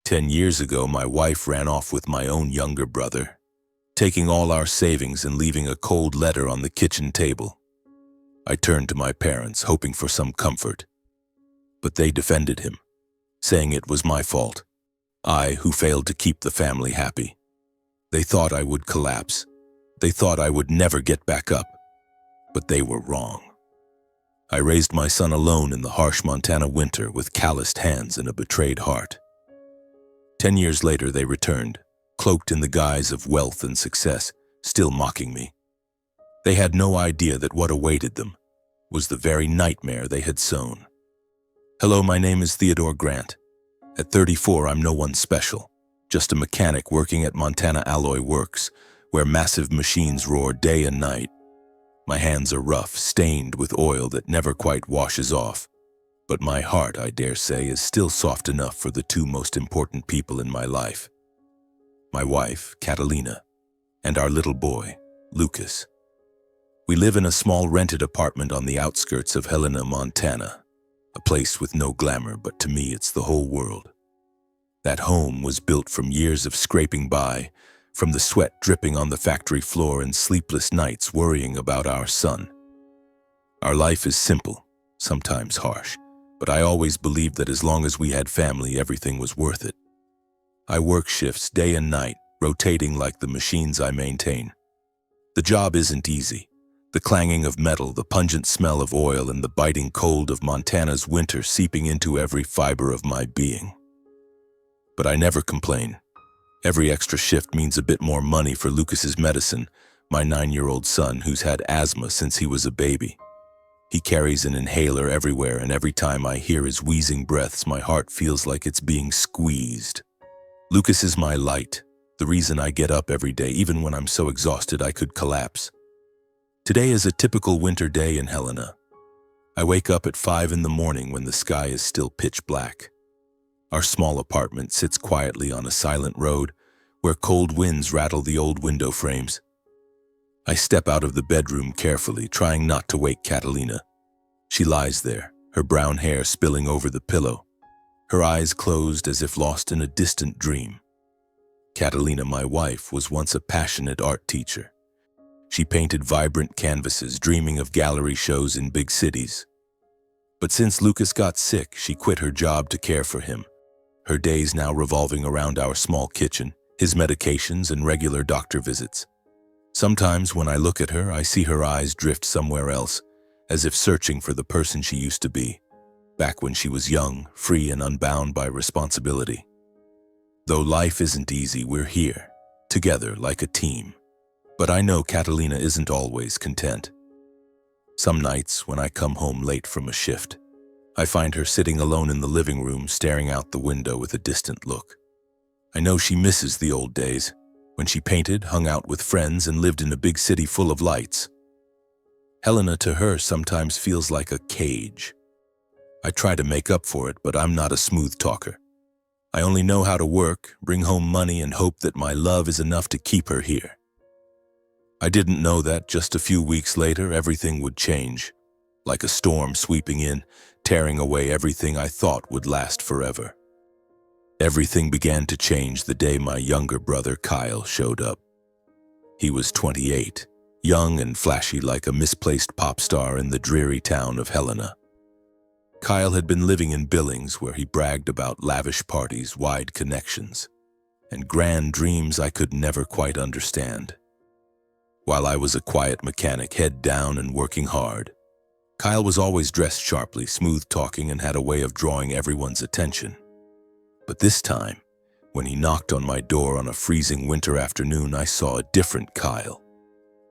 10 years ago, my wife ran off with my own younger brother, taking all our savings and leaving a cold letter on the kitchen table. I turned to my parents, hoping for some comfort, but they defended him, saying it was my fault, I who failed to keep the family happy. They thought I would collapse. They thought I would never get back up, but they were wrong. I raised my son alone in the harsh Montana winter with calloused hands and a betrayed heart. 10 years later, they returned, cloaked in the guise of wealth and success, still mocking me. They had no idea that what awaited them was the very nightmare they had sown. Hello, my name is Theodore Grant. At 34, I'm no one special, just a mechanic working at Montana Alloy Works, where massive machines roar day and night. My hands are rough, stained with oil that never quite washes off. But my heart, I dare say, is still soft enough for the two most important people in my life. My wife, Catalina, and our little boy, Lucas. We live in a small rented apartment on the outskirts of Helena, Montana, a place with no glamour, but to me it's the whole world. That home was built from years of scraping by, from the sweat dripping on the factory floor and sleepless nights worrying about our son. Our life is simple, sometimes harsh, but I always believed that as long as we had family, everything was worth it. I work shifts day and night, rotating like the machines I maintain. The job isn't easy. The clanging of metal, the pungent smell of oil, and the biting cold of Montana's winter seeping into every fiber of my being. But I never complain. Every extra shift means a bit more money for Lucas's medicine, my 9-year-old son who's had asthma since he was a baby. He carries an inhaler everywhere, and every time I hear his wheezing breaths, my heart feels like it's being squeezed. Lucas is my light, the reason I get up every day, even when I'm so exhausted I could collapse. Today is a typical winter day in Helena. I wake up at 5 in the morning when the sky is still pitch black. Our small apartment sits quietly on a silent road where cold winds rattle the old window frames. I step out of the bedroom carefully, trying not to wake Catalina. She lies there, her brown hair spilling over the pillow, her eyes closed as if lost in a distant dream. Catalina, my wife, was once a passionate art teacher. She painted vibrant canvases, dreaming of gallery shows in big cities. But since Lucas got sick, she quit her job to care for him, her days now revolving around our small kitchen, his medications, and regular doctor visits. Sometimes when I look at her, I see her eyes drift somewhere else, as if searching for the person she used to be, back when she was young, free, and unbound by responsibility. Though life isn't easy, we're here, together like a team. But I know Catalina isn't always content. Some nights, when I come home late from a shift, I find her sitting alone in the living room, staring out the window with a distant look. I know she misses the old days, when she painted, hung out with friends, and lived in a big city full of lights. Helena to her sometimes feels like a cage. I try to make up for it, but I'm not a smooth talker. I only know how to work, bring home money, and hope that my love is enough to keep her here. I didn't know that just a few weeks later everything would change, like a storm sweeping in, tearing away everything I thought would last forever. Everything began to change the day my younger brother Kyle showed up. He was 28, young and flashy like a misplaced pop star in the dreary town of Helena. Kyle had been living in Billings, where he bragged about lavish parties, wide connections, and grand dreams I could never quite understand. While I was a quiet mechanic, head down and working hard, Kyle was always dressed sharply, smooth-talking, and had a way of drawing everyone's attention. But this time, when he knocked on my door on a freezing winter afternoon, I saw a different Kyle.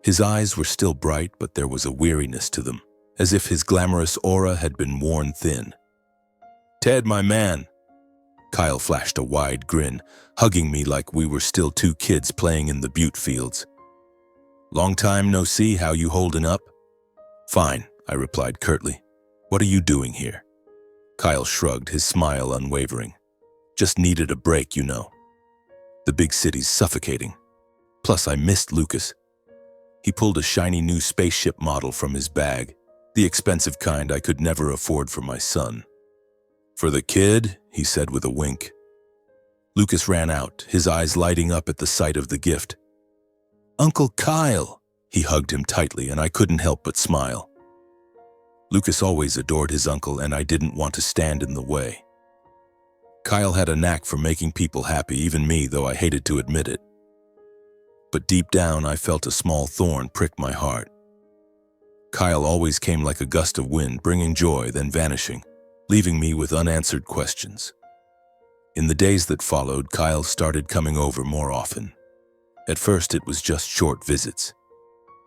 His eyes were still bright, but there was a weariness to them, as if his glamorous aura had been worn thin. "Ted, my man!" Kyle flashed a wide grin, hugging me like we were still two kids playing in the Butte fields. "Long time no see, how you holding up?" "Fine," I replied curtly. "What are you doing here?" Kyle shrugged, his smile unwavering. "Just needed a break, you know. The big city's suffocating. Plus, I missed Lucas." He pulled a shiny new spaceship model from his bag, the expensive kind I could never afford for my son. "For the kid," he said with a wink. Lucas ran out, his eyes lighting up at the sight of the gift. "Uncle Kyle!" He hugged him tightly, and I couldn't help but smile. Lucas always adored his uncle, and I didn't want to stand in the way. Kyle had a knack for making people happy, even me, though I hated to admit it. But deep down, I felt a small thorn prick my heart. Kyle always came like a gust of wind, bringing joy, then vanishing, leaving me with unanswered questions. In the days that followed, Kyle started coming over more often. At first, it was just short visits.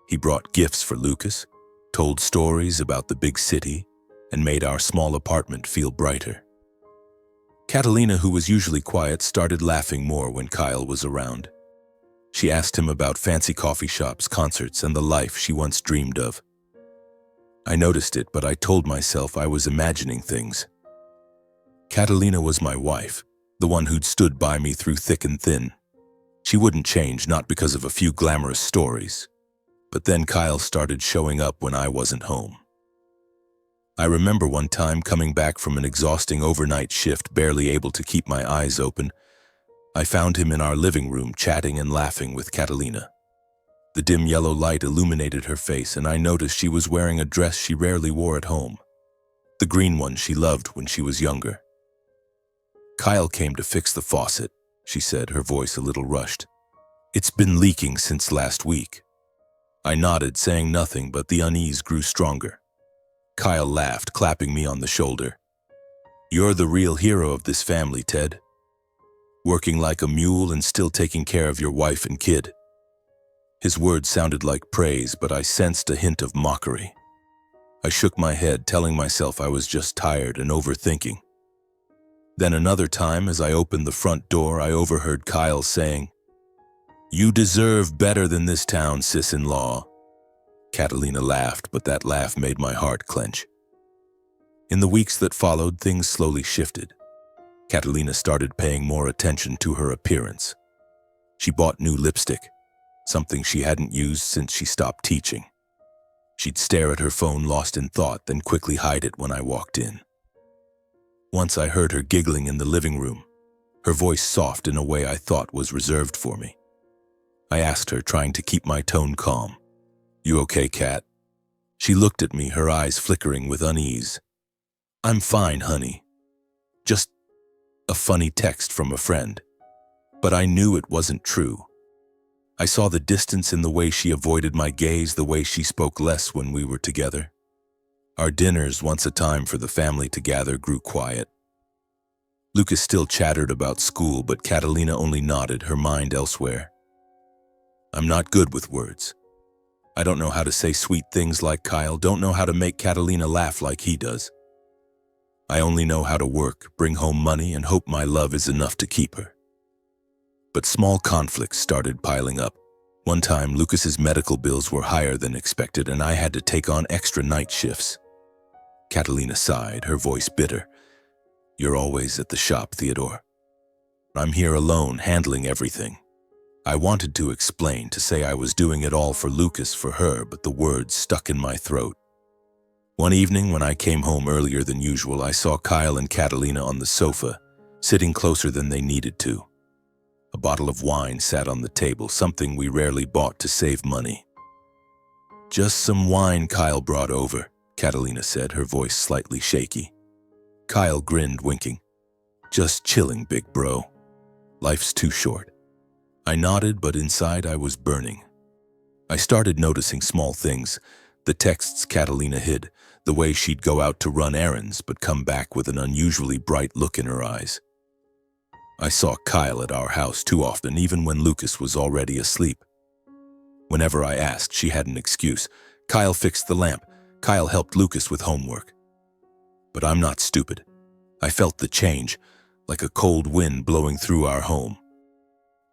He brought gifts for Lucas, told stories about the big city, and made our small apartment feel brighter. Catalina, who was usually quiet, started laughing more when Kyle was around. She asked him about fancy coffee shops, concerts, and the life she once dreamed of. I noticed it, but I told myself I was imagining things. Catalina was my wife, the one who'd stood by me through thick and thin. She wouldn't change, not because of a few glamorous stories. But then Kyle started showing up when I wasn't home. I remember one time coming back from an exhausting overnight shift, barely able to keep my eyes open. I found him in our living room, chatting and laughing with Catalina. The dim yellow light illuminated her face, and I noticed she was wearing a dress she rarely wore at home. The green one she loved when she was younger. "Kyle came to fix the faucet," she said, her voice a little rushed. "It's been leaking since last week." I nodded, saying nothing, but the unease grew stronger. Kyle laughed, clapping me on the shoulder. "You're the real hero of this family, Ted. Working like a mule and still taking care of your wife and kid." His words sounded like praise, but I sensed a hint of mockery. I shook my head, telling myself I was just tired and overthinking. Then another time, as I opened the front door, I overheard Kyle saying, "You deserve better than this town, sis-in-law." Catalina laughed, but that laugh made my heart clench. In the weeks that followed, things slowly shifted. Catalina started paying more attention to her appearance. She bought new lipstick, something she hadn't used since she stopped teaching. She'd stare at her phone, lost in thought, then quickly hide it when I walked in. Once I heard her giggling in the living room, her voice soft in a way I thought was reserved for me. I asked her, trying to keep my tone calm, "You okay, Kat?" She looked at me, her eyes flickering with unease. "I'm fine, honey. Just a funny text from a friend." But I knew it wasn't true. I saw the distance in the way she avoided my gaze, the way she spoke less when we were together. Our dinners, once a time for the family to gather, grew quiet. Lucas still chattered about school, but Catalina only nodded, her mind elsewhere. I'm not good with words. I don't know how to say sweet things like Kyle, don't know how to make Catalina laugh like he does. I only know how to work, bring home money, and hope my love is enough to keep her. But small conflicts started piling up. One time, Lucas's medical bills were higher than expected, and I had to take on extra night shifts. Catalina sighed, her voice bitter. "You're always at the shop, Theodore. I'm here alone, handling everything." I wanted to explain, to say I was doing it all for Lucas, for her, but the words stuck in my throat. One evening, when I came home earlier than usual, I saw Kyle and Catalina on the sofa, sitting closer than they needed to. A bottle of wine sat on the table, something we rarely bought to save money. "Just some wine Kyle brought over," Catalina said, her voice slightly shaky. Kyle grinned, winking. "Just chilling, big bro. Life's too short." I nodded, but inside I was burning. I started noticing small things, the texts Catalina hid, the way she'd go out to run errands but come back with an unusually bright look in her eyes. I saw Kyle at our house too often, even when Lucas was already asleep. Whenever I asked, she had an excuse. Kyle fixed the lamp. Kyle helped Lucas with homework. But I'm not stupid. I felt the change, like a cold wind blowing through our home.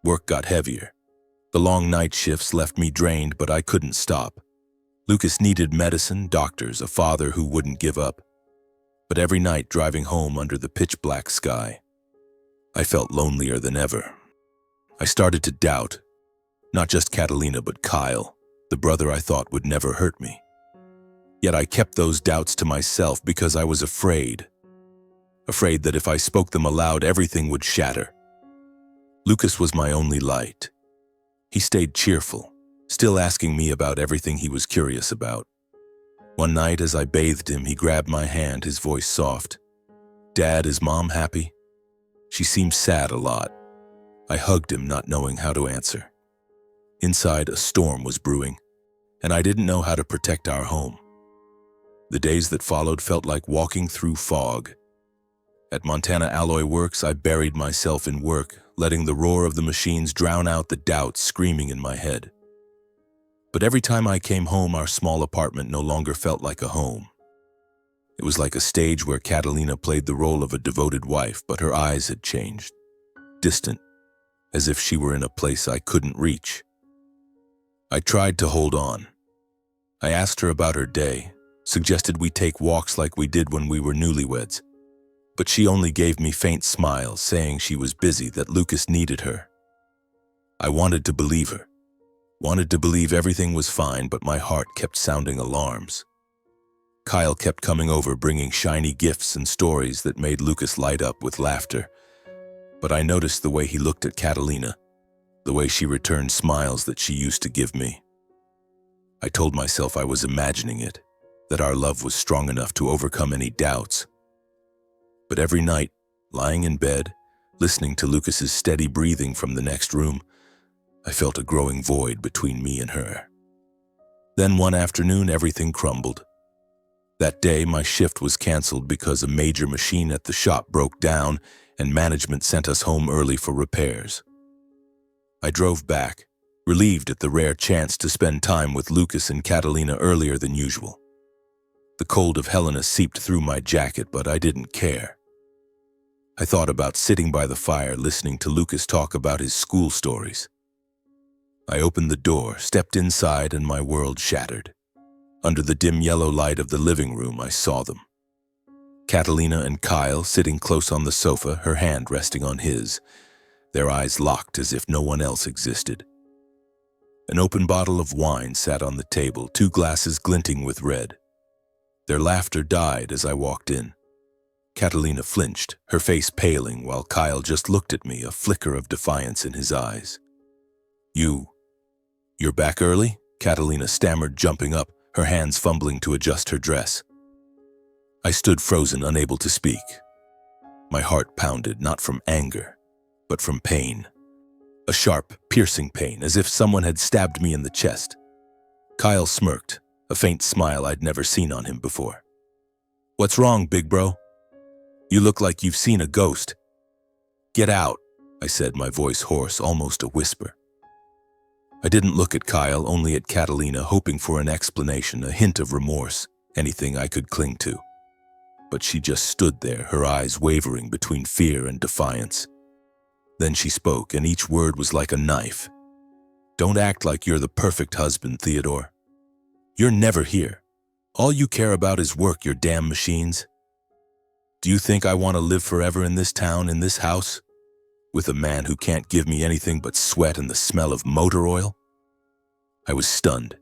Work got heavier. The long night shifts left me drained, but I couldn't stop. Lucas needed medicine, doctors, a father who wouldn't give up. But every night driving home under the pitch-black sky, I felt lonelier than ever. I started to doubt, not just Catalina, but Kyle, the brother I thought would never hurt me. Yet I kept those doubts to myself because I was afraid. Afraid that if I spoke them aloud, everything would shatter. Lucas was my only light. He stayed cheerful, still asking me about everything he was curious about. One night as I bathed him, he grabbed my hand, his voice soft. "Dad, is Mom happy?" She seemed sad a lot. I hugged him, not knowing how to answer. Inside, a storm was brewing, and I didn't know how to protect our home. The days that followed felt like walking through fog. At Montana Alloy Works, I buried myself in work, letting the roar of the machines drown out the doubts screaming in my head. But every time I came home, our small apartment no longer felt like a home. It was like a stage where Catalina played the role of a devoted wife, but her eyes had changed, distant, as if she were in a place I couldn't reach. I tried to hold on. I asked her about her day, suggested we take walks like we did when we were newlyweds, but she only gave me faint smiles, saying she was busy, that Lucas needed her. I wanted to believe her. Wanted to believe everything was fine, but my heart kept sounding alarms. Kyle kept coming over, bringing shiny gifts and stories that made Lucas light up with laughter. But I noticed the way he looked at Catalina, the way she returned smiles that she used to give me. I told myself I was imagining it, that our love was strong enough to overcome any doubts. But every night, lying in bed, listening to Lucas's steady breathing from the next room, I felt a growing void between me and her. Then one afternoon, everything crumbled. That day, my shift was canceled because a major machine at the shop broke down and management sent us home early for repairs. I drove back, relieved at the rare chance to spend time with Lucas and Catalina earlier than usual. The cold of Helena seeped through my jacket, but I didn't care. I thought about sitting by the fire, listening to Lucas talk about his school stories. I opened the door, stepped inside, and my world shattered. Under the dim yellow light of the living room, I saw them. Catalina and Kyle sitting close on the sofa, her hand resting on his, their eyes locked as if no one else existed. An open bottle of wine sat on the table, 2 glasses glinting with red. Their laughter died as I walked in. Catalina flinched, her face paling, while Kyle just looked at me, a flicker of defiance in his eyes. You're back early?" Catalina stammered, jumping up, her hands fumbling to adjust her dress. I stood frozen, unable to speak. My heart pounded, not from anger, but from pain. A sharp, piercing pain, as if someone had stabbed me in the chest. Kyle smirked, a faint smile I'd never seen on him before. "What's wrong, big bro? You look like you've seen a ghost." "Get out," I said, my voice hoarse, almost a whisper. I didn't look at Kyle, only at Catalina, hoping for an explanation, a hint of remorse, anything I could cling to. But she just stood there, her eyes wavering between fear and defiance. Then she spoke, and each word was like a knife. "Don't act like you're the perfect husband, Theodore. You're never here. All you care about is work, your damn machines. Do you think I want to live forever in this town, in this house, with a man who can't give me anything but sweat and the smell of motor oil?" I was stunned.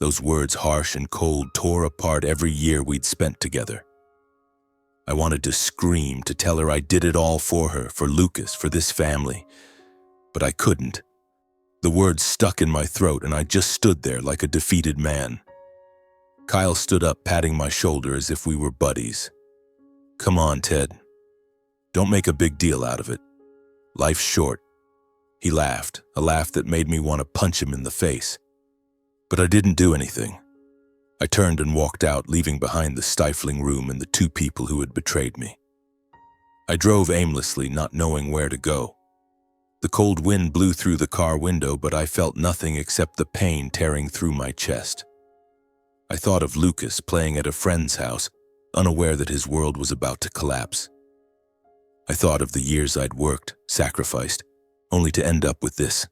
Those words, harsh and cold, tore apart every year we'd spent together. I wanted to scream, to tell her I did it all for her, for Lucas, for this family. But I couldn't. The words stuck in my throat, and I just stood there like a defeated man. Kyle stood up, patting my shoulder as if we were buddies. "Come on, Ted. Don't make a big deal out of it. Life's short." He laughed, a laugh that made me want to punch him in the face. But I didn't do anything. I turned and walked out, leaving behind the stifling room and the 2 people who had betrayed me. I drove aimlessly, not knowing where to go. The cold wind blew through the car window, but I felt nothing except the pain tearing through my chest. I thought of Lucas playing at a friend's house, unaware that his world was about to collapse. I thought of the years I'd worked, sacrificed, only to end up with this.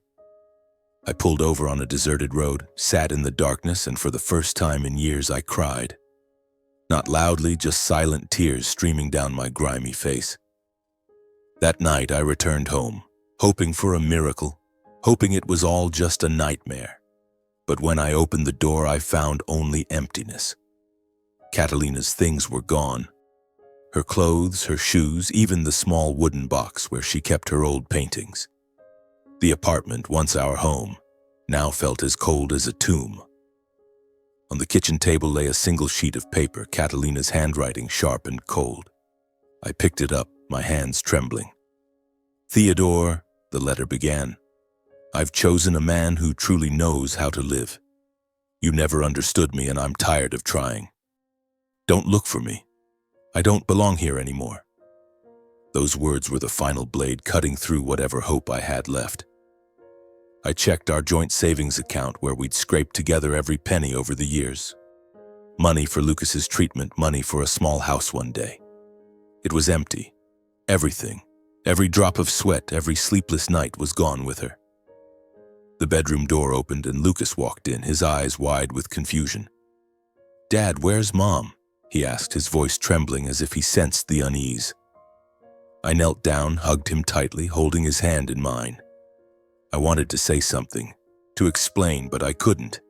I pulled over on a deserted road, sat in the darkness, and for the first time in years I cried. Not loudly, just silent tears streaming down my grimy face. That night I returned home, hoping for a miracle, hoping it was all just a nightmare. But when I opened the door, I found only emptiness. Catalina's things were gone. Her clothes, her shoes, even the small wooden box where she kept her old paintings. The apartment, once our home, now felt as cold as a tomb. On the kitchen table lay a single sheet of paper, Catalina's handwriting sharp and cold. I picked it up, my hands trembling. "Theodore," the letter began, "I've chosen a man who truly knows how to live. You never understood me, and I'm tired of trying. Don't look for me. I don't belong here anymore." Those words were the final blade cutting through whatever hope I had left. I checked our joint savings account where we'd scraped together every penny over the years. Money for Lucas's treatment, money for a small house one day. It was empty. Everything, every drop of sweat, every sleepless night was gone with her. The bedroom door opened and Lucas walked in, his eyes wide with confusion. "Dad, where's Mom?" he asked, his voice trembling as if he sensed the unease. I knelt down, hugged him tightly, holding his hand in mine. I wanted to say something, to explain, but I couldn't.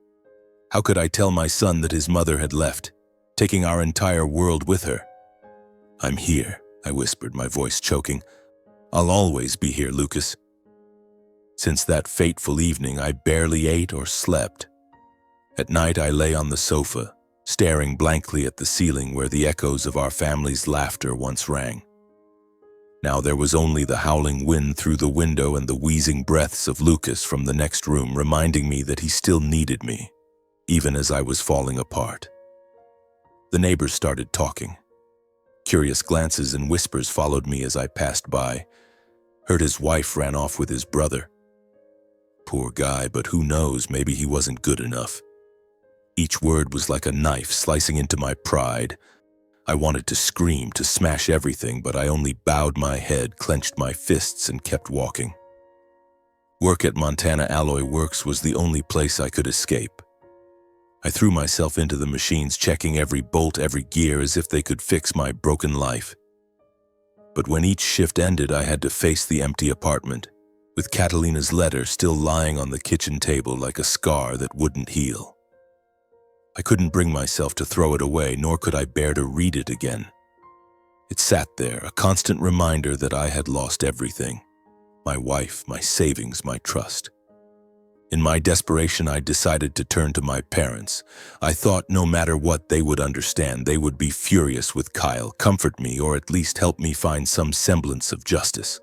How could I tell my son that his mother had left, taking our entire world with her? "I'm here," I whispered, my voice choking. "I'll always be here, Lucas." Since that fateful evening, I barely ate or slept. At night, I lay on the sofa, staring blankly at the ceiling where the echoes of our family's laughter once rang. Now there was only the howling wind through the window and the wheezing breaths of Lucas from the next room, reminding me that he still needed me, even as I was falling apart. The neighbors started talking. Curious glances and whispers followed me as I passed by. Heard his wife ran off with his brother. Poor guy, but who knows, maybe he wasn't good enough. Each word was like a knife slicing into my pride. I wanted to scream, to smash everything, but I only bowed my head, clenched my fists, and kept walking. Work at Montana Alloy Works was the only place I could escape. I threw myself into the machines, checking every bolt, every gear, as if they could fix my broken life. But when each shift ended, I had to face the empty apartment, with Catalina's letter still lying on the kitchen table like a scar that wouldn't heal. I couldn't bring myself to throw it away, nor could I bear to read it again. It sat there, a constant reminder that I had lost everything. My wife, my savings, my trust. In my desperation, I decided to turn to my parents. I thought no matter what, they would understand. They would be furious with Kyle, comfort me, or at least help me find some semblance of justice.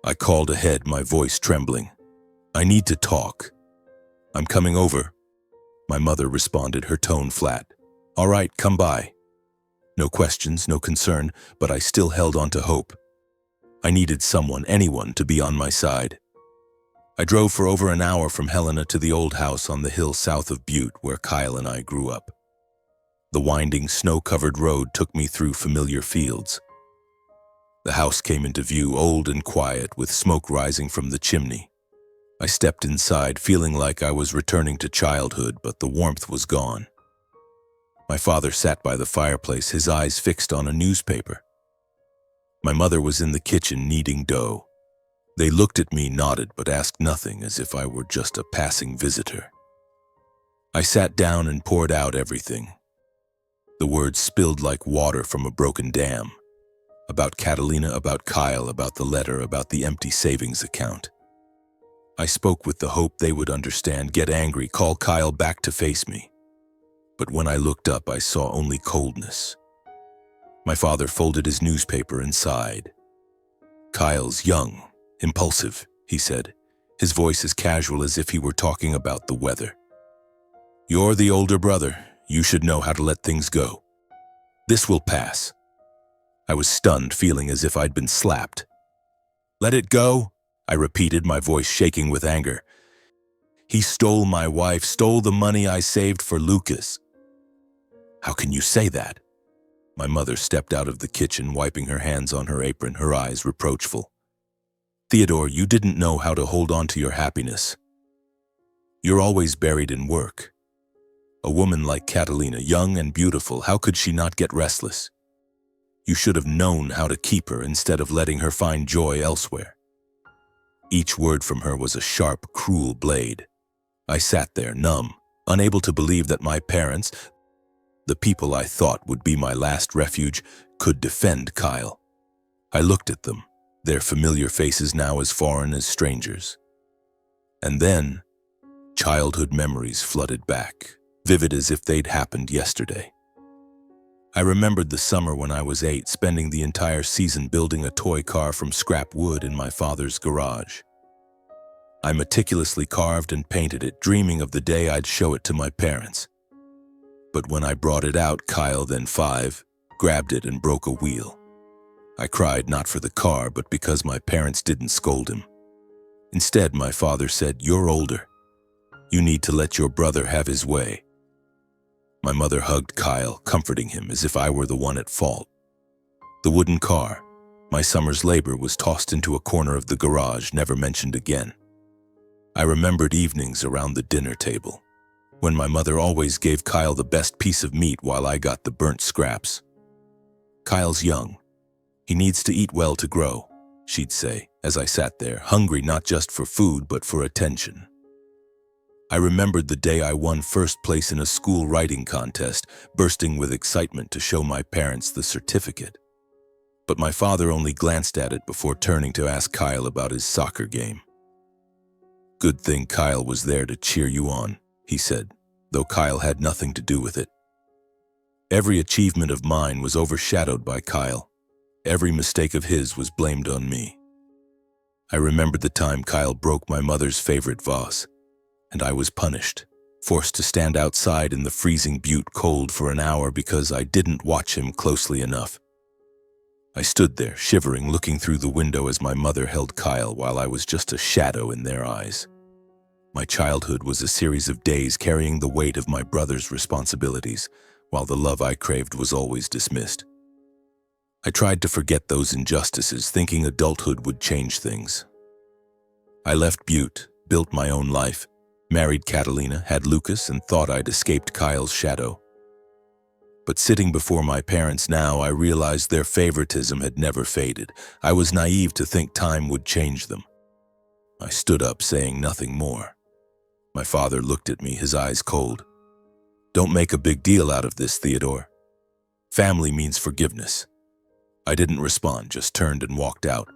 I called ahead, my voice trembling. "I need to talk. I'm coming over." My mother responded, her tone flat. "All right, come by." No questions, no concern, but I still held on to hope. I needed someone, anyone, to be on my side. I drove for over an hour from Helena to the old house on the hill south of Butte, where Kyle and I grew up. The winding, snow-covered road took me through familiar fields. The house came into view, old and quiet, with smoke rising from the chimney. I stepped inside, feeling like I was returning to childhood, but the warmth was gone. My father sat by the fireplace, his eyes fixed on a newspaper. My mother was in the kitchen kneading dough. They looked at me, nodded, but asked nothing, as if I were just a passing visitor. I sat down and poured out everything. The words spilled like water from a broken dam. About Catalina, about Kyle, about the letter, about the empty savings account. I spoke with the hope they would understand, get angry, call Kyle back to face me. But when I looked up, I saw only coldness. My father folded his newspaper and sighed. "Kyle's young, impulsive," he said, his voice as casual as if he were talking about the weather. "You're the older brother. You should know how to let things go. This will pass." I was stunned, feeling as if I'd been slapped. "Let it go?" I repeated, my voice shaking with anger. "He stole my wife, stole the money I saved for Lucas." "How can you say that?" My mother stepped out of the kitchen, wiping her hands on her apron, her eyes reproachful. "Theodore, you didn't know how to hold on to your happiness. You're always buried in work. A woman like Catalina, young and beautiful, how could she not get restless? You should have known how to keep her instead of letting her find joy elsewhere." Each word from her was a sharp, cruel blade. I sat there, numb, unable to believe that my parents, the people I thought would be my last refuge, could defend Kyle. I looked at them, their familiar faces now as foreign as strangers. And then, childhood memories flooded back, vivid as if they'd happened yesterday. I remembered the summer when I was 8, spending the entire season building a toy car from scrap wood in my father's garage. I meticulously carved and painted it, dreaming of the day I'd show it to my parents. But when I brought it out, Kyle, then 5, grabbed it and broke a wheel. I cried not for the car, but because my parents didn't scold him. Instead, my father said, "You're older. You need to let your brother have his way." My mother hugged Kyle, comforting him as if I were the one at fault. The wooden car, my summer's labor, was tossed into a corner of the garage, never mentioned again. I remembered evenings around the dinner table, when my mother always gave Kyle the best piece of meat while I got the burnt scraps. "Kyle's young. He needs to eat well to grow," she'd say, as I sat there, hungry not just for food but for attention. I remembered the day I won first place in a school writing contest, bursting with excitement to show my parents the certificate. But my father only glanced at it before turning to ask Kyle about his soccer game. "Good thing Kyle was there to cheer you on," he said, though Kyle had nothing to do with it. Every achievement of mine was overshadowed by Kyle. Every mistake of his was blamed on me. I remembered the time Kyle broke my mother's favorite vase, and I was punished, forced to stand outside in the freezing Butte cold for an hour because I didn't watch him closely enough. I stood there, shivering, looking through the window as my mother held Kyle while I was just a shadow in their eyes. My childhood was a series of days carrying the weight of my brother's responsibilities, while the love I craved was always dismissed. I tried to forget those injustices, thinking adulthood would change things. I left Butte, built my own life, married Catalina, had Lucas, and thought I'd escaped Kyle's shadow. But sitting before my parents now, I realized their favoritism had never faded. I was naive to think time would change them. I stood up, saying nothing more. My father looked at me, his eyes cold. "Don't make a big deal out of this, Theodore. Family means forgiveness." I didn't respond, just turned and walked out.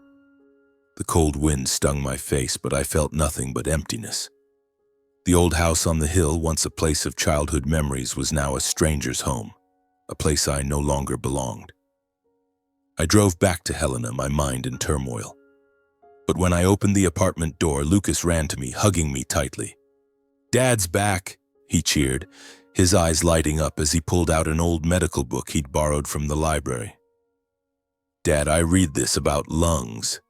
The cold wind stung my face, but I felt nothing but emptiness. The old house on the hill, once a place of childhood memories, was now a stranger's home, a place I no longer belonged. I drove back to Helena, my mind in turmoil. But when I opened the apartment door, Lucas ran to me, hugging me tightly. "Dad's back," he cheered, his eyes lighting up as he pulled out an old medical book he'd borrowed from the library. "Dad, I read this about lungs.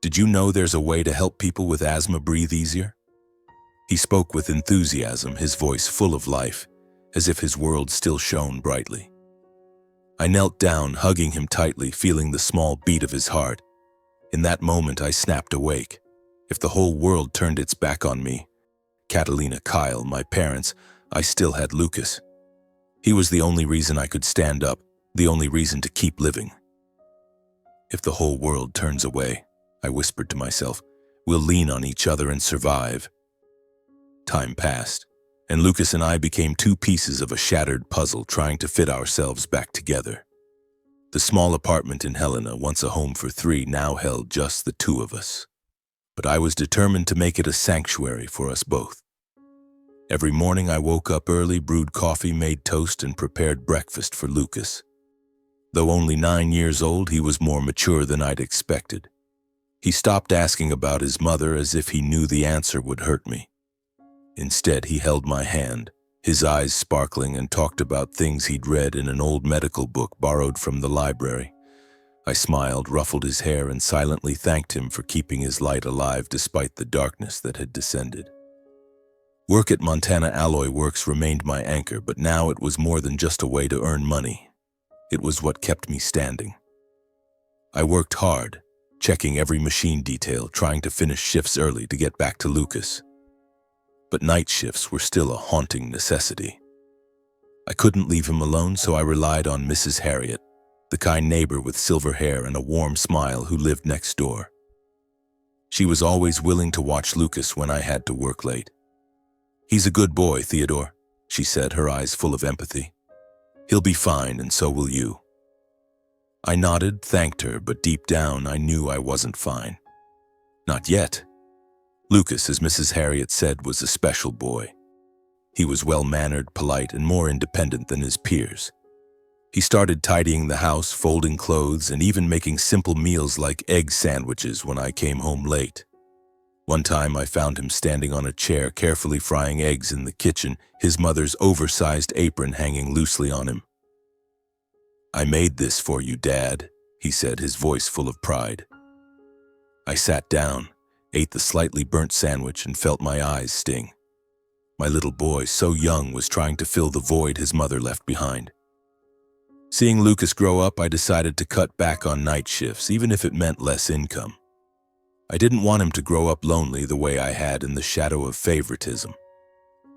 Did you know there's a way to help people with asthma breathe easier?" He spoke with enthusiasm, his voice full of life, as if his world still shone brightly. I knelt down, hugging him tightly, feeling the small beat of his heart. In that moment, I snapped awake. If the whole world turned its back on me, Catalina, Kyle, my parents, I still had Lucas. He was the only reason I could stand up, the only reason to keep living. "If the whole world turns away," I whispered to myself, "we'll lean on each other and survive." Time passed, and Lucas and I became two pieces of a shattered puzzle, trying to fit ourselves back together. The small apartment in Helena, once a home for 3, now held just the 2 of us. But I was determined to make it a sanctuary for us both. Every morning I woke up early, brewed coffee, made toast, and prepared breakfast for Lucas. Though only 9 years old, he was more mature than I'd expected. He stopped asking about his mother as if he knew the answer would hurt me. Instead, he held my hand, his eyes sparkling, and talked about things he'd read in an old medical book borrowed from the library. I smiled, ruffled his hair, and silently thanked him for keeping his light alive despite the darkness that had descended. Work at Montana Alloy Works remained my anchor, but now it was more than just a way to earn money. It was what kept me standing. I worked hard, checking every machine detail, trying to finish shifts early to get back to Lucas. But night shifts were still a haunting necessity. I couldn't leave him alone, so I relied on Mrs. Harriet, the kind neighbor with silver hair and a warm smile who lived next door. She was always willing to watch Lucas when I had to work late. "He's a good boy, Theodore," she said, her eyes full of empathy. "He'll be fine, and so will you." I nodded, thanked her, but deep down I knew I wasn't fine. Not yet. Lucas, as Mrs. Harriet said, was a special boy. He was well-mannered, polite, and more independent than his peers. He started tidying the house, folding clothes, and even making simple meals like egg sandwiches when I came home late. One time I found him standing on a chair carefully frying eggs in the kitchen, his mother's oversized apron hanging loosely on him. "I made this for you, Dad," he said, his voice full of pride. I sat down, ate the slightly burnt sandwich, and felt my eyes sting. My little boy, so young, was trying to fill the void his mother left behind. Seeing Lucas grow up, I decided to cut back on night shifts, even if it meant less income. I didn't want him to grow up lonely the way I had in the shadow of favoritism.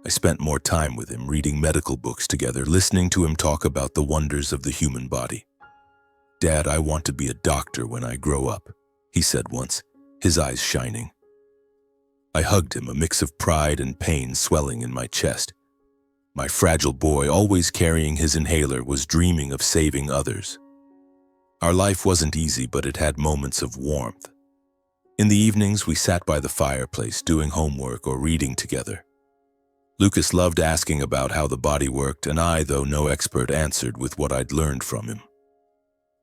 I spent more time with him, reading medical books together, listening to him talk about the wonders of the human body. "Dad, I want to be a doctor when I grow up," he said once, his eyes shining. I hugged him, a mix of pride and pain swelling in my chest. My fragile boy, always carrying his inhaler, was dreaming of saving others. Our life wasn't easy, but it had moments of warmth. In the evenings, we sat by the fireplace, doing homework or reading together. Lucas loved asking about how the body worked, and I, though no expert, answered with what I'd learned from him.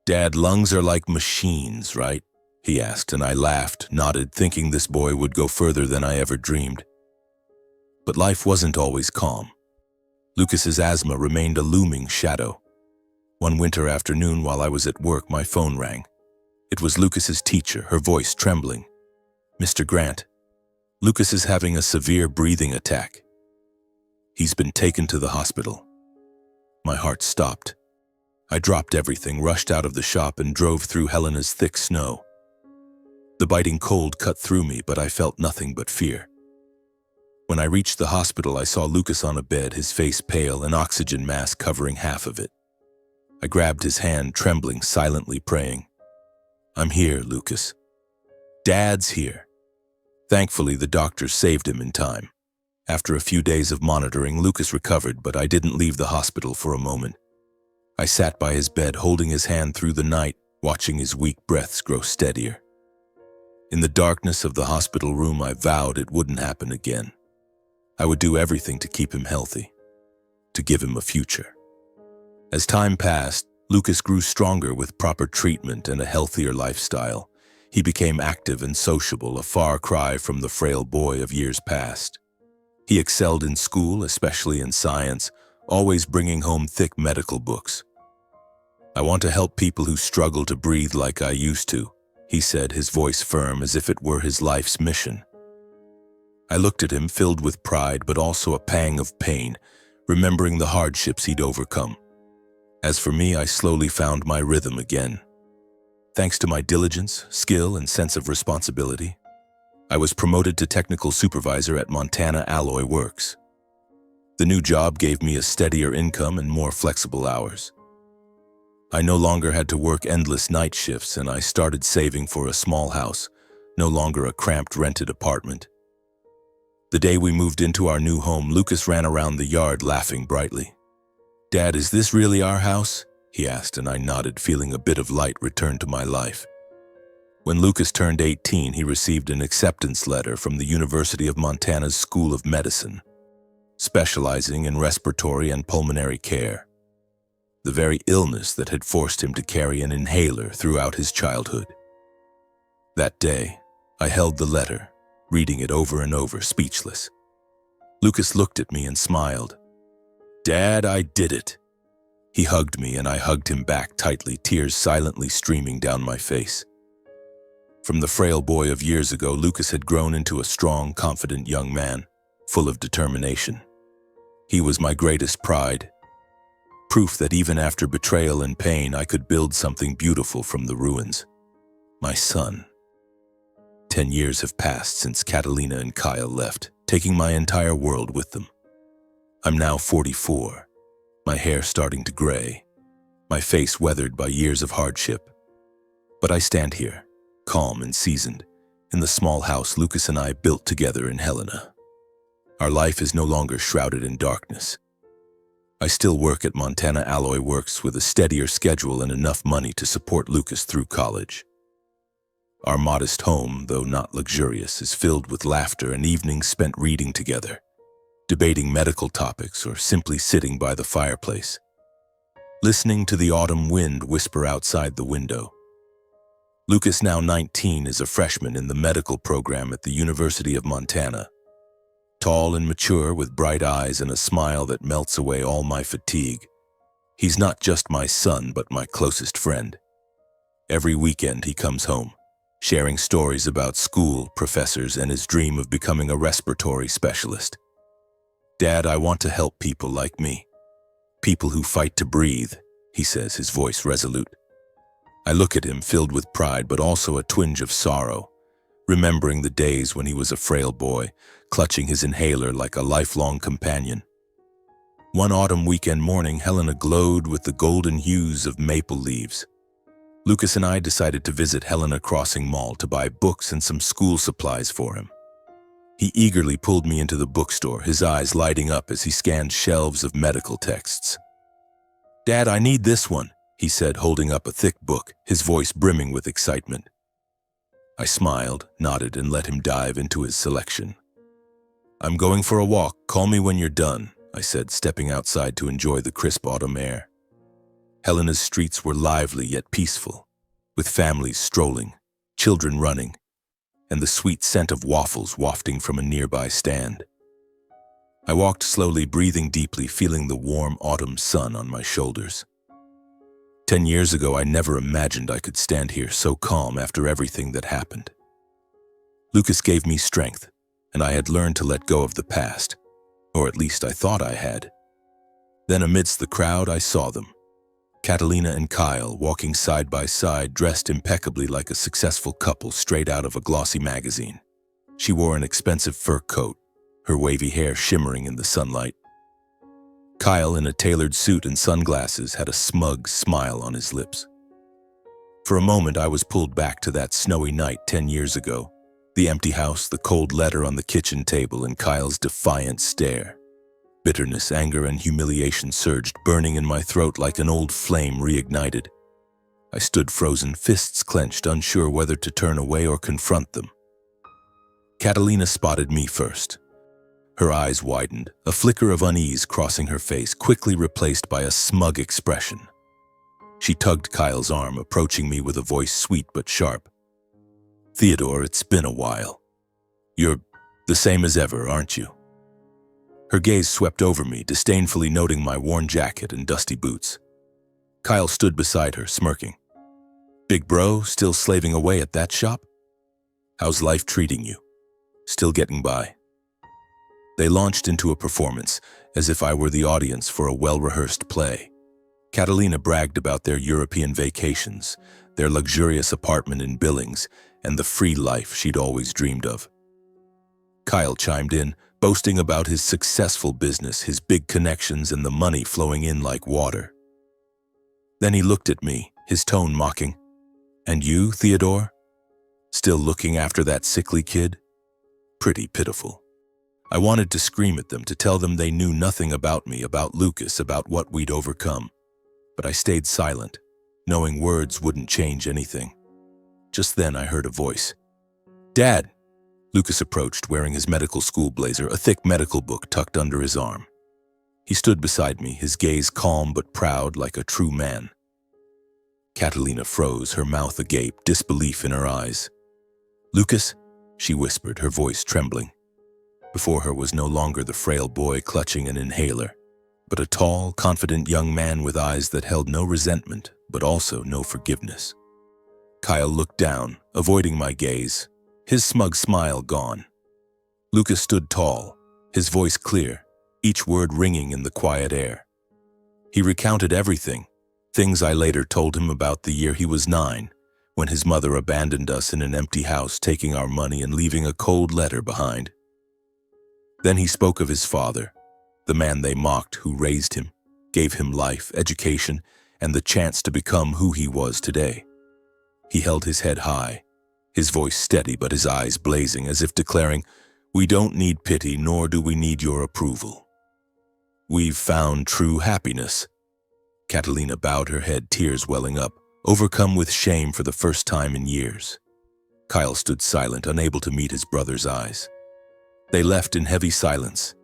"Dad, lungs are like machines, right?" he asked, and I laughed, nodded, thinking this boy would go further than I ever dreamed. But life wasn't always calm. Lucas's asthma remained a looming shadow. One winter afternoon while I was at work, my phone rang. It was Lucas's teacher, her voice trembling. "Mr. Grant, Lucas is having a severe breathing attack. He's been taken to the hospital." My heart stopped. I dropped everything, rushed out of the shop, and drove through Helena's thick snow. The biting cold cut through me, but I felt nothing but fear. When I reached the hospital, I saw Lucas on a bed, his face pale, an oxygen mask covering half of it. I grabbed his hand, trembling, silently praying. "I'm here, Lucas. Dad's here." Thankfully, the doctors saved him in time. After a few days of monitoring, Lucas recovered, but I didn't leave the hospital for a moment. I sat by his bed, holding his hand through the night, watching his weak breaths grow steadier. In the darkness of the hospital room, I vowed it wouldn't happen again. I would do everything to keep him healthy, to give him a future. As time passed, Lucas grew stronger with proper treatment and a healthier lifestyle. He became active and sociable, a far cry from the frail boy of years past. He excelled in school, especially in science, always bringing home thick medical books. "I want to help people who struggle to breathe like I used to," he said, his voice firm as if it were his life's mission. I looked at him, filled with pride, but also a pang of pain, remembering the hardships he'd overcome. As for me, I slowly found my rhythm again. Thanks to my diligence, skill, and sense of responsibility, I was promoted to technical supervisor at Montana Alloy Works. The new job gave me a steadier income and more flexible hours. I no longer had to work endless night shifts, and I started saving for a small house, no longer a cramped rented apartment. The day we moved into our new home, Lucas ran around the yard laughing brightly. "Dad, is this really our house?" he asked, and I nodded, feeling a bit of light return to my life. When Lucas turned 18, he received an acceptance letter from the University of Montana's School of Medicine, specializing in respiratory and pulmonary care, the very illness that had forced him to carry an inhaler throughout his childhood. That day, I held the letter, reading it over and over, speechless. Lucas looked at me and smiled. "Dad, I did it." He hugged me, and I hugged him back tightly, tears silently streaming down my face. From the frail boy of years ago, Lucas had grown into a strong, confident young man, full of determination. He was my greatest pride, proof that even after betrayal and pain, I could build something beautiful from the ruins. My son. 10 years have passed since Catalina and Kyle left, taking my entire world with them. I'm now 44, my hair starting to gray, my face weathered by years of hardship. But I stand here, calm and seasoned, in the small house Lucas and I built together in Helena. Our life is no longer shrouded in darkness. I still work at Montana Alloy Works with a steadier schedule and enough money to support Lucas through college. Our modest home, though not luxurious, is filled with laughter and evenings spent reading together, debating medical topics, or simply sitting by the fireplace, listening to the autumn wind whisper outside the window. Lucas, now 19, is a freshman in the medical program at the University of Montana. Tall and mature, with bright eyes and a smile that melts away all my fatigue. He's not just my son, but my closest friend. Every weekend he comes home, sharing stories about school, professors, and his dream of becoming a respiratory specialist. "Dad, I want to help people like me. People who fight to breathe," he says, his voice resolute. I look at him, filled with pride, but also a twinge of sorrow, remembering the days when he was a frail boy, clutching his inhaler like a lifelong companion. One autumn weekend morning, Helena glowed with the golden hues of maple leaves. Lucas and I decided to visit Helena Crossing Mall to buy books and some school supplies for him. He eagerly pulled me into the bookstore, his eyes lighting up as he scanned shelves of medical texts. "Dad, I need this one," he said, holding up a thick book, his voice brimming with excitement. I smiled, nodded, and let him dive into his selection. "I'm going for a walk. Call me when you're done," I said, stepping outside to enjoy the crisp autumn air. Helena's streets were lively yet peaceful, with families strolling, children running, and the sweet scent of waffles wafting from a nearby stand. I walked slowly, breathing deeply, feeling the warm autumn sun on my shoulders. 10 years ago, I never imagined I could stand here so calm after everything that happened. Lucas gave me strength, and I had learned to let go of the past, or at least I thought I had. Then amidst the crowd, I saw them. Catalina and Kyle, walking side by side, dressed impeccably like a successful couple straight out of a glossy magazine. She wore an expensive fur coat, her wavy hair shimmering in the sunlight. Kyle, in a tailored suit and sunglasses, had a smug smile on his lips. For a moment, I was pulled back to that snowy night 10 years ago. The empty house, the cold letter on the kitchen table, and Kyle's defiant stare. Bitterness, anger, and humiliation surged, burning in my throat like an old flame reignited. I stood frozen, fists clenched, unsure whether to turn away or confront them. Catalina spotted me first. Her eyes widened, a flicker of unease crossing her face, quickly replaced by a smug expression. She tugged Kyle's arm, approaching me with a voice sweet but sharp. "Theodore, it's been a while. You're the same as ever, aren't you?" Her gaze swept over me, disdainfully noting my worn jacket and dusty boots. Kyle stood beside her, smirking. "Big bro, still slaving away at that shop? How's life treating you? Still getting by?" They launched into a performance, as if I were the audience for a well-rehearsed play. Catalina bragged about their European vacations, their luxurious apartment in Billings, and the free life she'd always dreamed of. Kyle chimed in, boasting about his successful business, his big connections, and the money flowing in like water. Then he looked at me, his tone mocking. "And you, Theodore? Still looking after that sickly kid? Pretty pitiful." I wanted to scream at them, to tell them they knew nothing about me, about Lucas, about what we'd overcome. But I stayed silent, knowing words wouldn't change anything. Just then I heard a voice. "Dad!" Lucas approached, wearing his medical school blazer, a thick medical book tucked under his arm. He stood beside me, his gaze calm but proud, like a true man. Catalina froze, her mouth agape, disbelief in her eyes. "Lucas?" she whispered, her voice trembling. Before her was no longer the frail boy clutching an inhaler, but a tall, confident young man with eyes that held no resentment, but also no forgiveness. Kyle looked down, avoiding my gaze, his smug smile gone. Lucas stood tall, his voice clear, each word ringing in the quiet air. He recounted everything, things I later told him about the year he was 9, when his mother abandoned us in an empty house, taking our money and leaving a cold letter behind. Then he spoke of his father, the man they mocked who raised him, gave him life, education, and the chance to become who he was today. He held his head high, his voice steady but his eyes blazing, as if declaring, "We don't need pity, nor do we need your approval." We've found true happiness." Catalina bowed her head, tears welling up, overcome with shame for the first time in years. Kyle stood silent, unable to meet his brother's eyes. They left in heavy silence.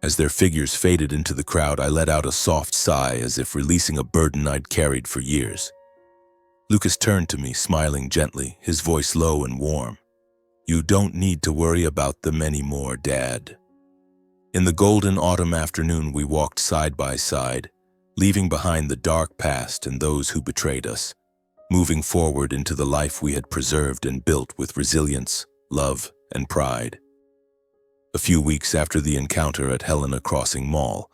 As their figures faded into the crowd, I let out a soft sigh, as if releasing a burden I'd carried for years. Lucas turned to me, smiling gently, his voice low and warm. "You don't need to worry about them anymore, Dad." In the golden autumn afternoon, we walked side by side, leaving behind the dark past and those who betrayed us, moving forward into the life we had preserved and built with resilience, love, and pride. A few weeks after the encounter at Helena Crossing Mall,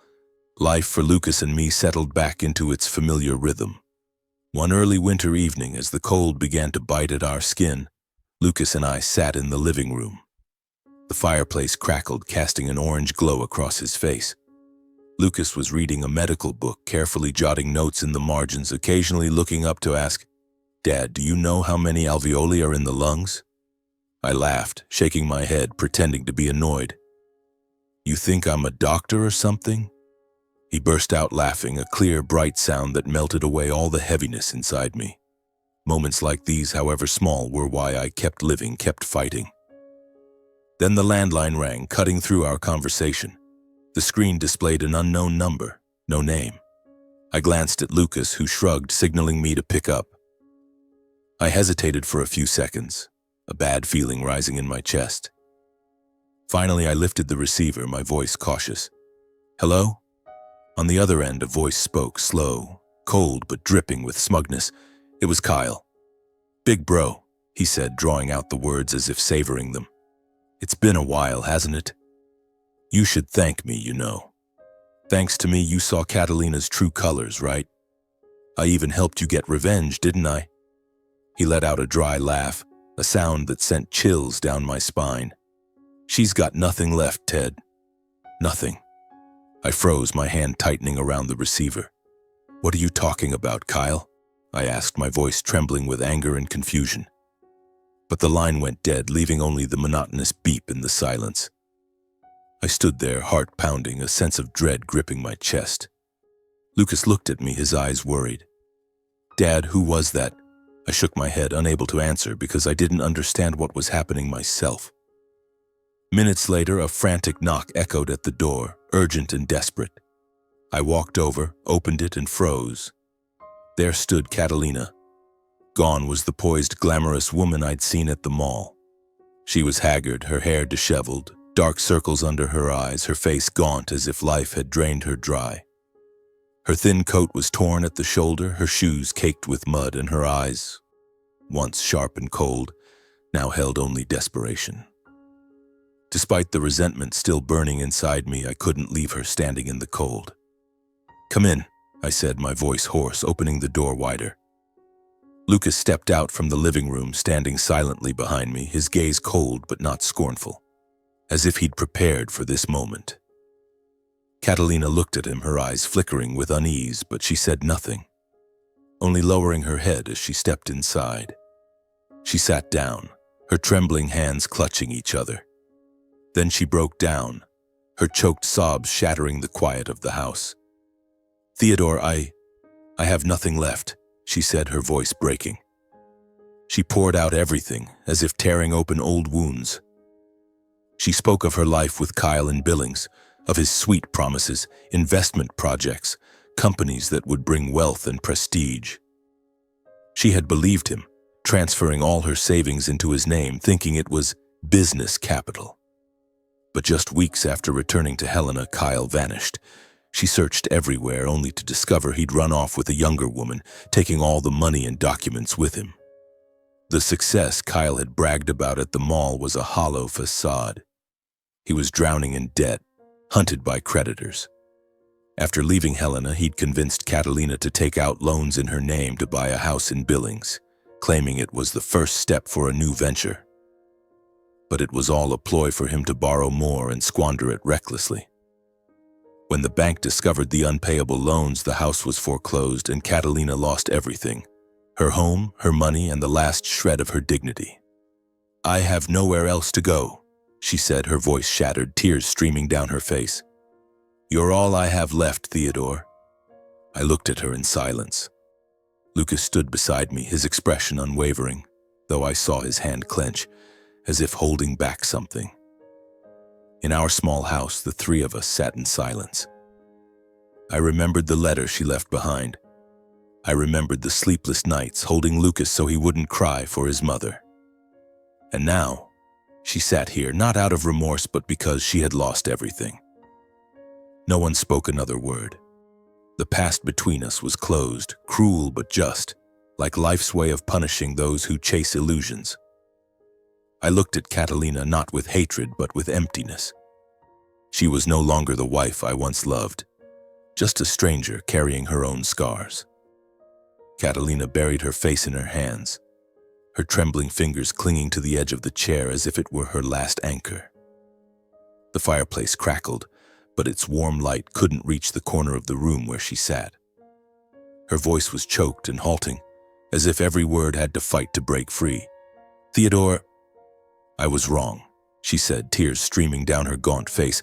life for Lucas and me settled back into its familiar rhythm. One early winter evening, as the cold began to bite at our skin, Lucas and I sat in the living room. The fireplace crackled, casting an orange glow across his face. Lucas was reading a medical book, carefully jotting notes in the margins, occasionally looking up to ask, "Dad, do you know how many alveoli are in the lungs?" I laughed, shaking my head, pretending to be annoyed. "You think I'm a doctor or something?" He burst out laughing, a clear, bright sound that melted away all the heaviness inside me. Moments like these, however small, were why I kept living, kept fighting. Then the landline rang, cutting through our conversation. The screen displayed an unknown number, no name. I glanced at Lucas, who shrugged, signaling me to pick up. I hesitated for a few seconds, a bad feeling rising in my chest. Finally, I lifted the receiver, my voice cautious. "Hello?" On the other end, a voice spoke, slow, cold, but dripping with smugness. It was Kyle. "Big bro," he said, drawing out the words as if savoring them. "It's been a while, hasn't it? You should thank me, you know. Thanks to me, you saw Catalina's true colors, right? I even helped you get revenge, didn't I?" He let out a dry laugh, a sound that sent chills down my spine. "She's got nothing left, Ted. Nothing." I froze, my hand tightening around the receiver. "What are you talking about, Kyle?" I asked, my voice trembling with anger and confusion. But the line went dead, leaving only the monotonous beep in the silence. I stood there, heart pounding, a sense of dread gripping my chest. Lucas looked at me, his eyes worried. "Dad, who was that?" I shook my head, unable to answer because I didn't understand what was happening myself. Minutes later, a frantic knock echoed at the door, urgent and desperate. I walked over, opened it, and froze. There stood Catalina. Gone was the poised, glamorous woman I'd seen at the mall. She was haggard, her hair disheveled, dark circles under her eyes, her face gaunt as if life had drained her dry. Her thin coat was torn at the shoulder, her shoes caked with mud, and her eyes, once sharp and cold, now held only desperation. Despite the resentment still burning inside me, I couldn't leave her standing in the cold. "Come in," I said, my voice hoarse, opening the door wider. Lucas stepped out from the living room, standing silently behind me, his gaze cold but not scornful, as if he'd prepared for this moment. Catalina looked at him, her eyes flickering with unease, but she said nothing, only lowering her head as she stepped inside. She sat down, her trembling hands clutching each other. Then she broke down, her choked sobs shattering the quiet of the house. "Theodore, I have nothing left," she said, her voice breaking. She poured out everything, as if tearing open old wounds. She spoke of her life with Kyle in Billings, of his sweet promises, investment projects, companies that would bring wealth and prestige. She had believed him, transferring all her savings into his name, thinking it was business capital. But just weeks after returning to Helena, Kyle vanished. She searched everywhere, only to discover he'd run off with a younger woman, taking all the money and documents with him. The success Kyle had bragged about at the mall was a hollow facade. He was drowning in debt, hunted by creditors. After leaving Helena, he'd convinced Catalina to take out loans in her name to buy a house in Billings, claiming it was the first step for a new venture. But it was all a ploy for him to borrow more and squander it recklessly. When the bank discovered the unpayable loans, the house was foreclosed and Catalina lost everything: her home, her money, and the last shred of her dignity. "I have nowhere else to go," she said, her voice shattered, tears streaming down her face. You're all I have left, Theodore. I looked at her in silence. Lucas stood beside me, his expression unwavering, though I saw his hand clench, as if holding back something. In our small house, the three of us sat in silence. I remembered the letter she left behind. I remembered the sleepless nights holding Lucas so he wouldn't cry for his mother. And now, she sat here, not out of remorse, but because she had lost everything. No one spoke another word. The past between us was closed, cruel but just, like life's way of punishing those who chase illusions. I looked at Catalina not with hatred but with emptiness. She was no longer the wife I once loved, just a stranger carrying her own scars. Catalina buried her face in her hands, her trembling fingers clinging to the edge of the chair as if it were her last anchor. The fireplace crackled, but its warm light couldn't reach the corner of the room where she sat. Her voice was choked and halting, as if every word had to fight to break free. Theodore, I was wrong, she said, tears streaming down her gaunt face.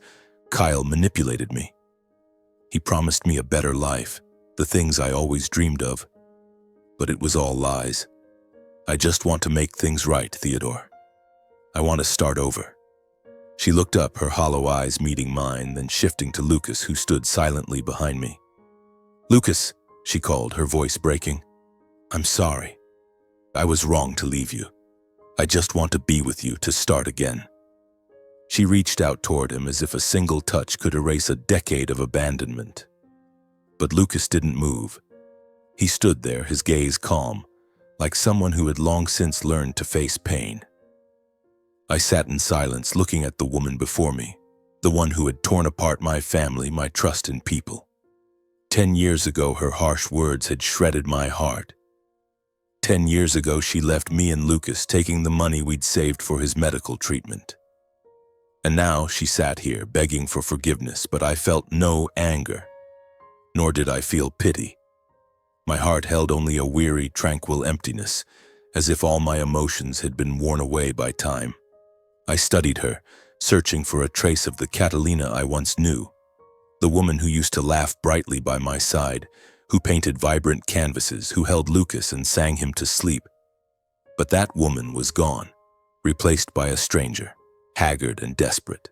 Kyle manipulated me. He promised me a better life, the things I always dreamed of. But it was all lies. I just want to make things right, Theodore. I want to start over. She looked up, her hollow eyes meeting mine, then shifting to Lucas, who stood silently behind me. Lucas, she called, her voice breaking. I'm sorry. I was wrong to leave you. I just want to be with you, to start again. She reached out toward him as if a single touch could erase a decade of abandonment. But Lucas didn't move. He stood there, his gaze calm, like someone who had long since learned to face pain. I sat in silence, looking at the woman before me, the one who had torn apart my family, my trust in people. 10 years ago, her harsh words had shredded my heart. 10 years ago, she left me and Lucas, taking the money we'd saved for his medical treatment. And now she sat here, begging for forgiveness, but I felt no anger, nor did I feel pity. My heart held only a weary, tranquil emptiness, as if all my emotions had been worn away by time. I studied her, searching for a trace of the Catalina I once knew, the woman who used to laugh brightly by my side, who painted vibrant canvases, who held Lucas and sang him to sleep. But that woman was gone, replaced by a stranger, haggard and desperate.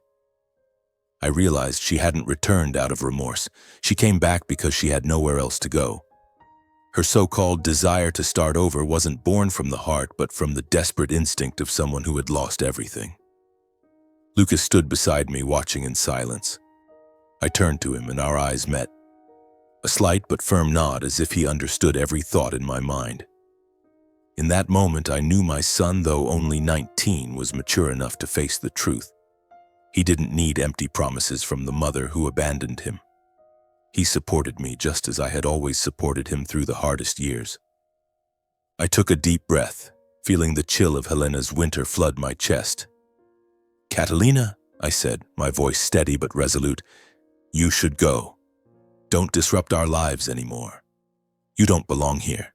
I realized she hadn't returned out of remorse. She came back because she had nowhere else to go. Her so-called desire to start over wasn't born from the heart, but from the desperate instinct of someone who had lost everything. Lucas stood beside me, watching in silence. I turned to him and our eyes met. A slight but firm nod, as if he understood every thought in my mind. In that moment, I knew my son, though only 19, was mature enough to face the truth. He didn't need empty promises from the mother who abandoned him. He supported me just as I had always supported him through the hardest years. I took a deep breath, feeling the chill of Helena's winter flood my chest. Catalina, I said, my voice steady but resolute, you should go. Don't disrupt our lives anymore. You don't belong here.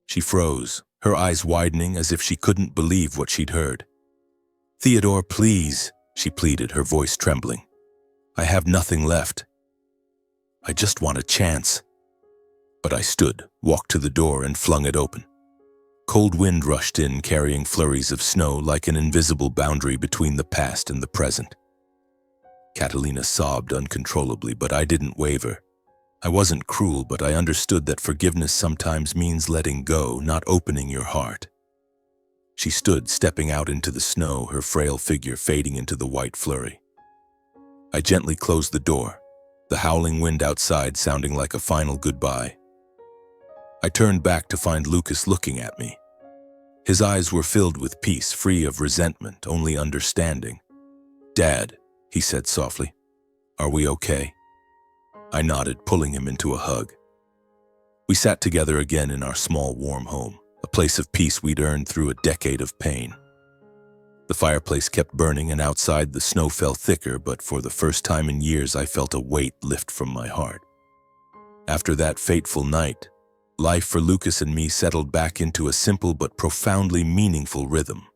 She froze, her eyes widening as if she couldn't believe what she'd heard. Theodore, please, she pleaded, her voice trembling. I have nothing left. I just want a chance. But I stood, walked to the door, and flung it open. Cold wind rushed in, carrying flurries of snow like an invisible boundary between the past and the present. Catalina sobbed uncontrollably, but I didn't waver. I wasn't cruel, but I understood that forgiveness sometimes means letting go, not opening your heart. She stood, stepping out into the snow, her frail figure fading into the white flurry. I gently closed the door, the howling wind outside sounding like a final goodbye. I turned back to find Lucas looking at me. His eyes were filled with peace, free of resentment, only understanding. Dad, he said softly, are we okay? I nodded, pulling him into a hug. We sat together again in our small, warm home, a place of peace we'd earned through a decade of pain. The fireplace kept burning, and outside the snow fell thicker, but for the first time in years I felt a weight lift from my heart. After that fateful night, life for Lucas and me settled back into a simple but profoundly meaningful rhythm.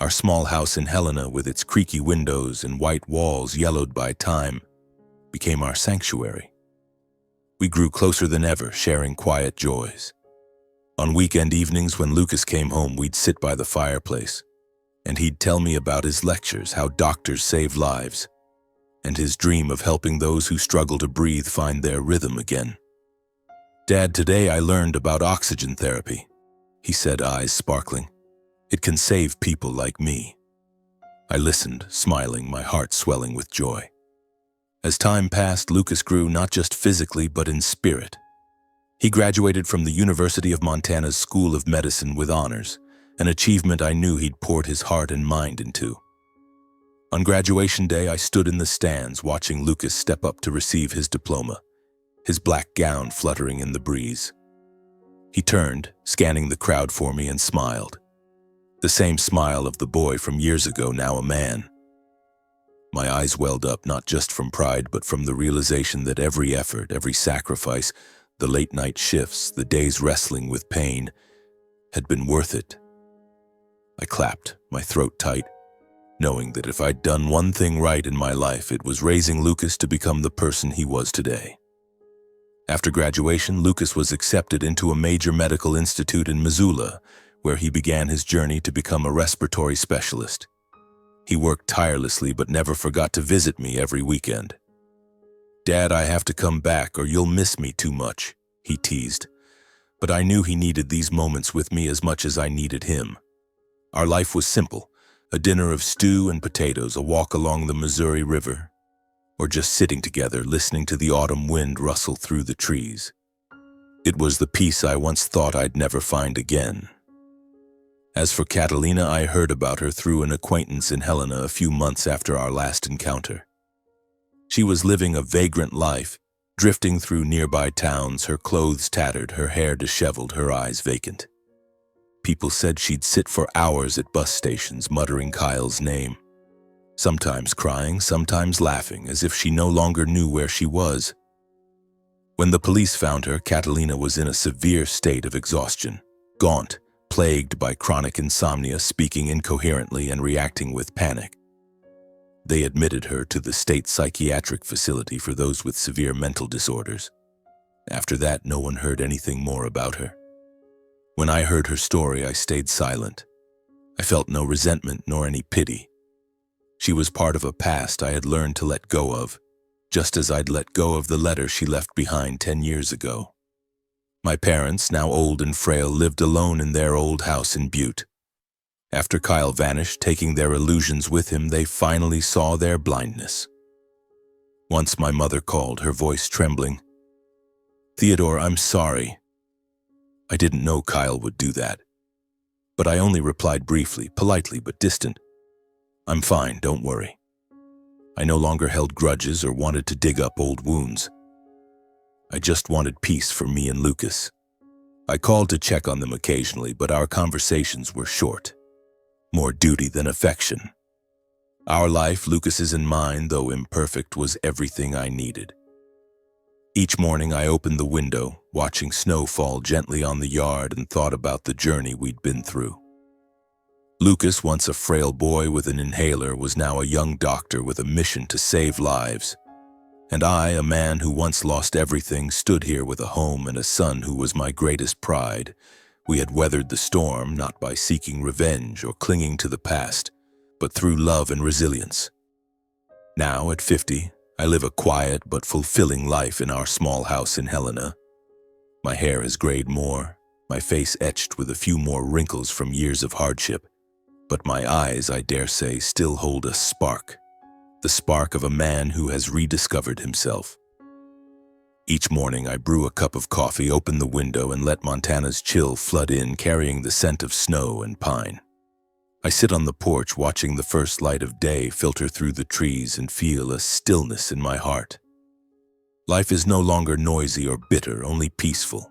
Our small house in Helena, with its creaky windows and white walls yellowed by time, became our sanctuary. We grew closer than ever, sharing quiet joys. On weekend evenings when Lucas came home, we'd sit by the fireplace, and he'd tell me about his lectures, how doctors save lives, and his dream of helping those who struggle to breathe find their rhythm again. "Dad, today I learned about oxygen therapy," he said, eyes sparkling. "It can save people like me." I listened, smiling, my heart swelling with joy. As time passed, Lucas grew not just physically but in spirit. He graduated from the University of Montana's School of Medicine with honors, an achievement I knew he'd poured his heart and mind into. On graduation day, I stood in the stands watching Lucas step up to receive his diploma, his black gown fluttering in the breeze. He turned, scanning the crowd for me, and smiled. The same smile of the boy from years ago, now a man. My eyes welled up, not just from pride, but from the realization that every effort, every sacrifice, the late-night shifts, the days wrestling with pain, had been worth it. I clapped, my throat tight, knowing that if I'd done one thing right in my life, it was raising Lucas to become the person he was today. After graduation, Lucas was accepted into a major medical institute in Missoula, where he began his journey to become a respiratory specialist. He worked tirelessly but never forgot to visit me every weekend. "Dad, I have to come back or you'll miss me too much," he teased. But I knew he needed these moments with me as much as I needed him. Our life was simple, a dinner of stew and potatoes, a walk along the Missouri River, or just sitting together listening to the autumn wind rustle through the trees. It was the peace I once thought I'd never find again. As for Catalina, I heard about her through an acquaintance in Helena a few months after our last encounter. She was living a vagrant life, drifting through nearby towns, her clothes tattered, her hair disheveled, her eyes vacant. People said she'd sit for hours at bus stations muttering Kyle's name, sometimes crying, sometimes laughing, as if she no longer knew where she was. When the police found her, Catalina was in a severe state of exhaustion, gaunt, plagued by chronic insomnia, speaking incoherently and reacting with panic. They admitted her to the state psychiatric facility for those with severe mental disorders. After that, no one heard anything more about her. When I heard her story, I stayed silent. I felt no resentment nor any pity. She was part of a past I had learned to let go of, just as I'd let go of the letter she left behind 10 years ago. My parents, now old and frail, lived alone in their old house in Butte. After Kyle vanished, taking their illusions with him, they finally saw their blindness. Once my mother called, her voice trembling. "Theodore, I'm sorry." I didn't know Kyle would do that, but I only replied briefly, politely but distant. "I'm fine, don't worry." I no longer held grudges or wanted to dig up old wounds. I just wanted peace for me and Lucas. I called to check on them occasionally, but our conversations were short. More duty than affection. Our life, Lucas's and mine, though imperfect, was everything I needed. Each morning I opened the window, watching snow fall gently on the yard, and thought about the journey we'd been through. Lucas, once a frail boy with an inhaler, was now a young doctor with a mission to save lives. And I, a man who once lost everything, stood here with a home and a son who was my greatest pride. We had weathered the storm, not by seeking revenge or clinging to the past, but through love and resilience. Now, at 50, I live a quiet but fulfilling life in our small house in Helena. My hair has grayed more, my face etched with a few more wrinkles from years of hardship, but my eyes, I dare say, still hold a spark. The spark of a man who has rediscovered himself. Each morning I brew a cup of coffee, open the window, and let Montana's chill flood in, carrying the scent of snow and pine. I sit on the porch watching the first light of day filter through the trees and feel a stillness in my heart. Life is no longer noisy or bitter, only peaceful.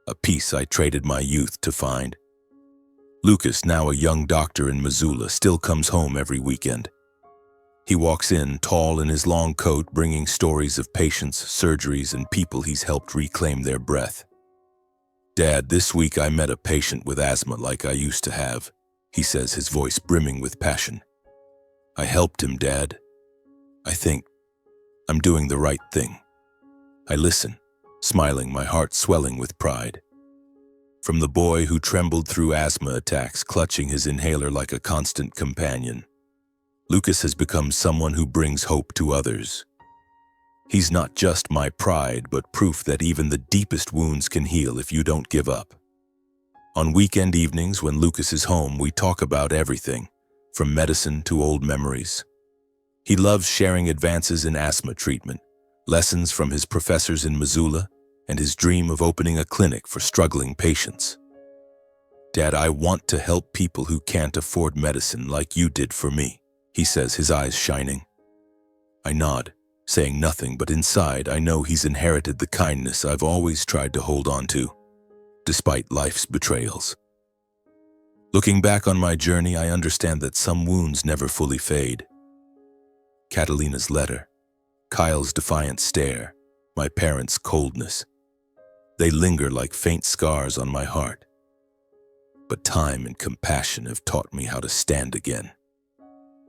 A peace I traded my youth to find. Lucas, now a young doctor in Missoula, still comes home every weekend. He walks in, tall in his long coat, bringing stories of patients, surgeries, and people he's helped reclaim their breath. "Dad, this week I met a patient with asthma like I used to have," he says, his voice brimming with passion. "I helped him, Dad. I think I'm doing the right thing. I listen, smiling, my heart swelling with pride. From the boy who trembled through asthma attacks, clutching his inhaler like a constant companion, Lucas has become someone who brings hope to others. He's not just my pride, but proof that even the deepest wounds can heal if you don't give up. On weekend evenings when Lucas is home, we talk about everything, from medicine to old memories. He loves sharing advances in asthma treatment, lessons from his professors in Missoula, and his dream of opening a clinic for struggling patients. "Dad, I want to help people who can't afford medicine like you did for me," he says, his eyes shining. I nod, saying nothing, but inside I know he's inherited the kindness I've always tried to hold on to, despite life's betrayals. Looking back on my journey, I understand that some wounds never fully fade. Catalina's letter, Kyle's defiant stare, my parents' coldness. They linger like faint scars on my heart. But time and compassion have taught me how to stand again.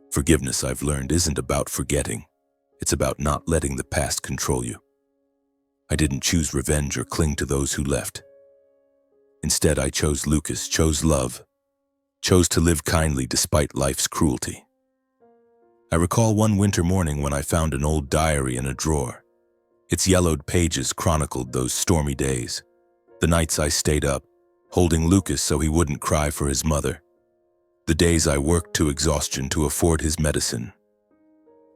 Forgiveness, I've learned, isn't about forgetting. It's about not letting the past control you. I didn't choose revenge or cling to those who left. Instead, I chose Lucas, chose love, chose to live kindly despite life's cruelty. I recall one winter morning when I found an old diary in a drawer. Its yellowed pages chronicled those stormy days, the nights I stayed up, holding Lucas so he wouldn't cry for his mother, the days I worked to exhaustion to afford his medicine.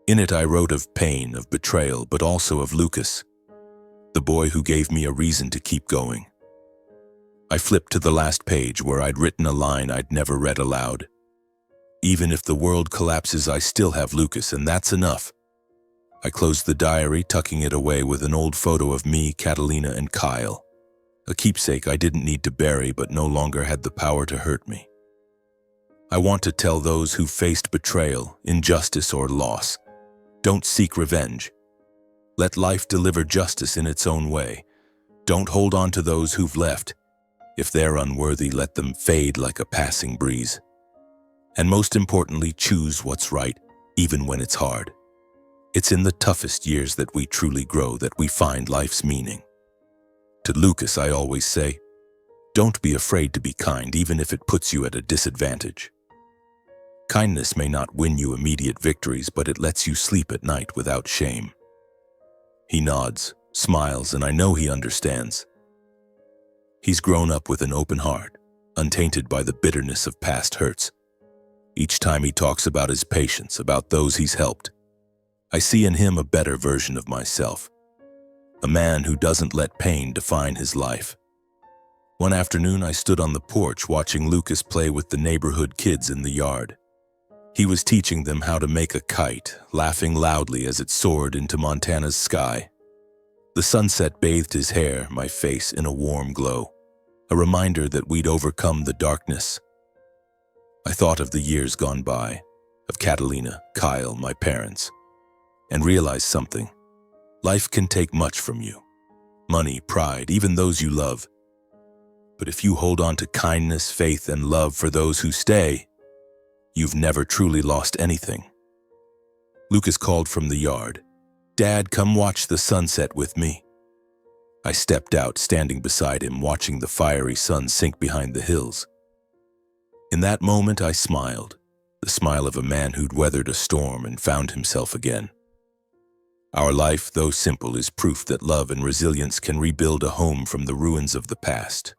In it I wrote of pain, of betrayal, but also of Lucas, the boy who gave me a reason to keep going. I flipped to the last page where I'd written a line I'd never read aloud. "Even if the world collapses, I still have Lucas, and that's enough." I closed the diary, tucking it away with an old photo of me, Catalina, and Kyle, a keepsake I didn't need to bury but no longer had the power to hurt me. I want to tell those who faced betrayal, injustice, or loss, don't seek revenge. Let life deliver justice in its own way. Don't hold on to those who've left. If they're unworthy, let them fade like a passing breeze. And most importantly, choose what's right, even when it's hard. It's in the toughest years that we truly grow, that we find life's meaning. To Lucas, I always say, don't be afraid to be kind, even if it puts you at a disadvantage. Kindness may not win you immediate victories, but it lets you sleep at night without shame. He nods, smiles, and I know he understands. He's grown up with an open heart, untainted by the bitterness of past hurts. Each time he talks about his patients, about those he's helped, I see in him a better version of myself, a man who doesn't let pain define his life. One afternoon, I stood on the porch watching Lucas play with the neighborhood kids in the yard. He was teaching them how to make a kite, laughing loudly as it soared into Montana's sky. The sunset bathed his hair, my face in a warm glow, a reminder that we'd overcome the darkness. I thought of the years gone by, of Catalina, Kyle, my parents, and realized something. Life can take much from you. Money, pride, even those you love. But if you hold on to kindness, faith, and love for those who stay, you've never truly lost anything. Lucas called from the yard, "Dad, come watch the sunset with me." I stepped out, standing beside him, watching the fiery sun sink behind the hills. In that moment, I smiled, the smile of a man who'd weathered a storm and found himself again. Our life, though simple, is proof that love and resilience can rebuild a home from the ruins of the past.